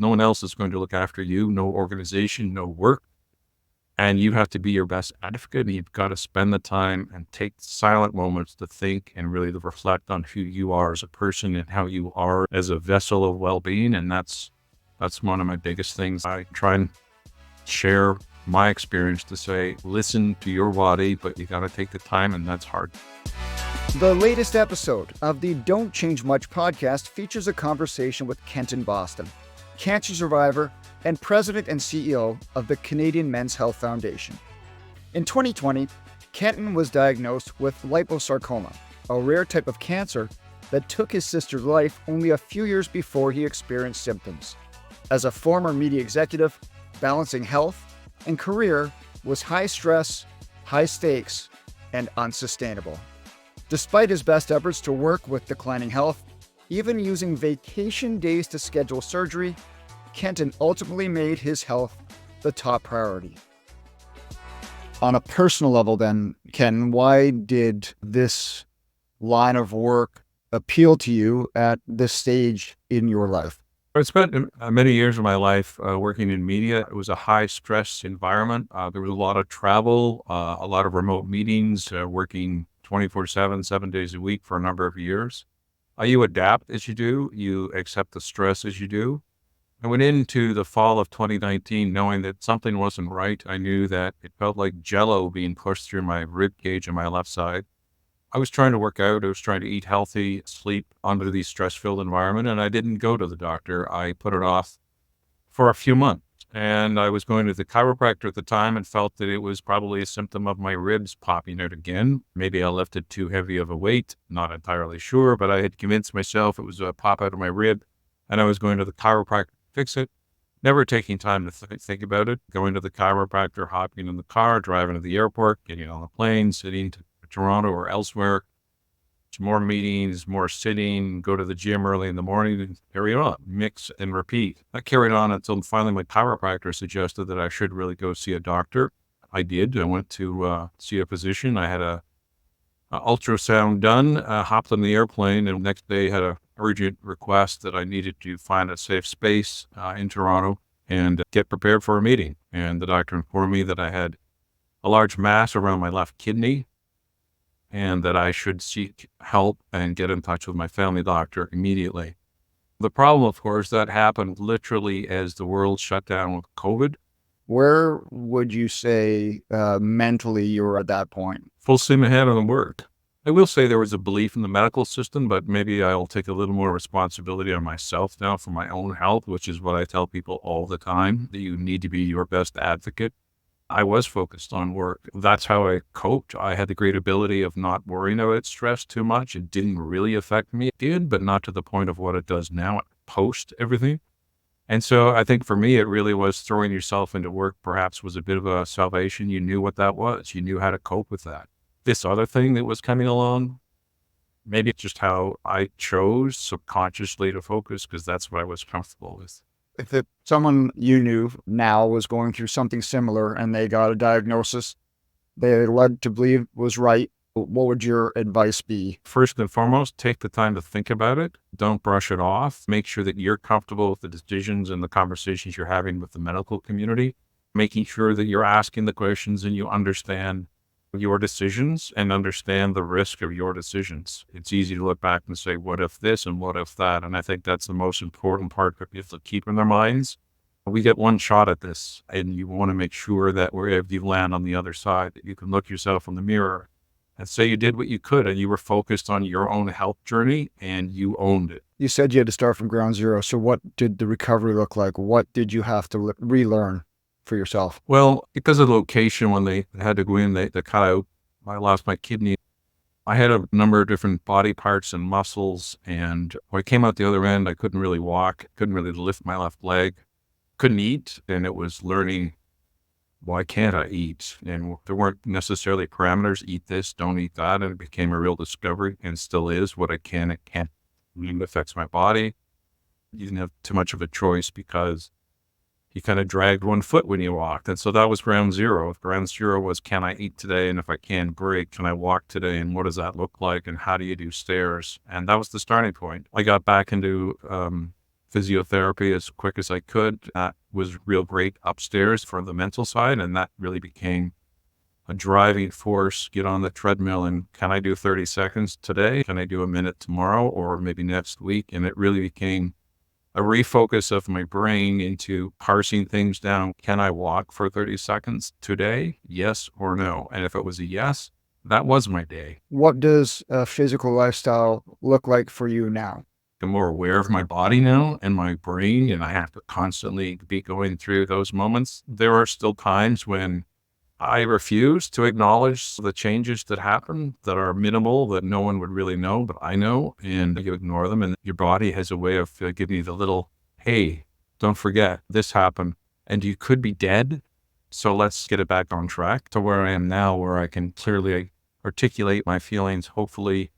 No one else is going to look after you, no organization, no work. And you have to be your best advocate. And you've got to spend the time and take silent moments to think and really to reflect on who you are as a person and how you are as a vessel of well-being. And that's one of my biggest things. I try and share my experience to say, listen to your body, but you got to take the time, and that's hard. The latest episode of the Don't Change Much podcast features a conversation with Kenton Boston, cancer survivor and president and CEO of the Canadian Men's Health Foundation. In 2020, Kenton was diagnosed with liposarcoma, a rare type of cancer that took his sister's life only a few years before he experienced symptoms. As a former media executive, balancing health and career was high stress, high stakes, and unsustainable. Despite his best efforts to work with declining health, even using vacation days to schedule surgery, Kenton ultimately made his health the top priority. On a personal level then, Ken, why did this line of work appeal to you at this stage in your life? I spent many years of my life working in media. It was a high-stress environment. There was a lot of travel, a lot of remote meetings, working 24/7, 7 days a week for a number of years. You adapt as you do. You accept the stress as you do. I went into the fall of 2019 knowing that something wasn't right. I knew that it felt like jello being pushed through my rib cage on my left side. I was trying to work out. I was trying to eat healthy, sleep under the stress-filled environment, and I didn't go to the doctor. I put it off for a few months. And I was going to the chiropractor at the time and felt that it was probably a symptom of my ribs popping out again. Maybe I lifted too heavy of a weight, not entirely sure, but I had convinced myself it was a pop out of my rib, and I was going to the chiropractor to fix it. Never taking time to think about it. Going to the chiropractor, hopping in the car, driving to the airport, getting on a plane, sitting to Toronto or elsewhere, more meetings, more sitting, go to the gym early in the morning and carry on, mix and repeat. I carried on until finally my chiropractor suggested that I should really go see a doctor. I did. I went to see a physician. I had a ultrasound done, hopped on the airplane, and the next day had a urgent request that I needed to find a safe space in Toronto and get prepared for a meeting. And the doctor informed me that I had a large mass around my left kidney, and that I should seek help and get in touch with my family doctor immediately. The problem, of course, that happened literally as the world shut down with COVID. Where would you say mentally you were at that point? Full steam ahead on work. I will say there was a belief in the medical system, but maybe I'll take a little more responsibility on myself now for my own health, which is what I tell people all the time, that you need to be your best advocate. I was focused on work. That's how I coped. I had the great ability of not worrying about stress too much. It didn't really affect me. It did, but not to the point of what it does now, post everything. And so I think for me, it really was throwing yourself into work perhaps was a bit of a salvation. You knew what that was. You knew how to cope with that. This other thing that was coming along, maybe it's just how I chose subconsciously to focus because that's what I was comfortable with. If someone you knew now was going through something similar and they got a diagnosis they led to believe was right, what would your advice be? First and foremost, take the time to think about it. Don't brush it off. Make sure that you're comfortable with the decisions and the conversations you're having with the medical community, making sure that you're asking the questions and you understand your decisions and understand the risk of your decisions. It's easy to look back and say, what if this and what if that? And I think that's the most important part that people have to keep in their minds. We get one shot at this, and you want to make sure that wherever you land on the other side, that you can look yourself in the mirror and say you did what you could and you were focused on your own health journey and you owned it. You said you had to start from ground zero. So what did the recovery look like? What did you have to relearn for yourself? Well, because of the location, when they had to go in, they cut out, I lost my kidney. I had a number of different body parts and muscles, and when I came out the other end, I couldn't really walk, couldn't really lift my left leg, couldn't eat, and it was learning, why can't I eat? And there weren't necessarily parameters, eat this, don't eat that, and it became a real discovery, and still is, what I can and can't. It affects my body. You didn't have too much of a choice because you kind of dragged one foot when you walked. And so that was ground zero. If ground zero was, can I eat today? And if I can, great. Can I walk today? And what does that look like? And how do you do stairs? And that was the starting point. I got back into physiotherapy as quick as I could. That was real great upstairs for the mental side. And that really became a driving force. Get on the treadmill and can I do 30 seconds today? Can I do a minute tomorrow or maybe next week? And it really became a refocus of my brain into parsing things down. Can I walk for 30 seconds today? Yes or no? And if it was a yes, that was my day. What does a physical lifestyle look like for you now? I'm more aware of my body now and my brain, and I have to constantly be going through those moments. There are still times when I refuse to acknowledge the changes that happen that are minimal, that no one would really know, but I know, and you ignore them. And your body has a way of giving you the little, hey, don't forget this happened and you could be dead. So let's get it back on track to where I am now, where I can clearly articulate my feelings, hopefully,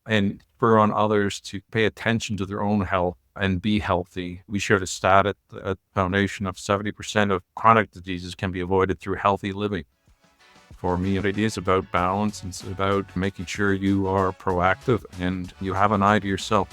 and spur on others to pay attention to their own health and be healthy. We shared a stat at the foundation of 70% of chronic diseases can be avoided through healthy living. For me, it is about balance. It's about making sure you are proactive and you have an eye to yourself.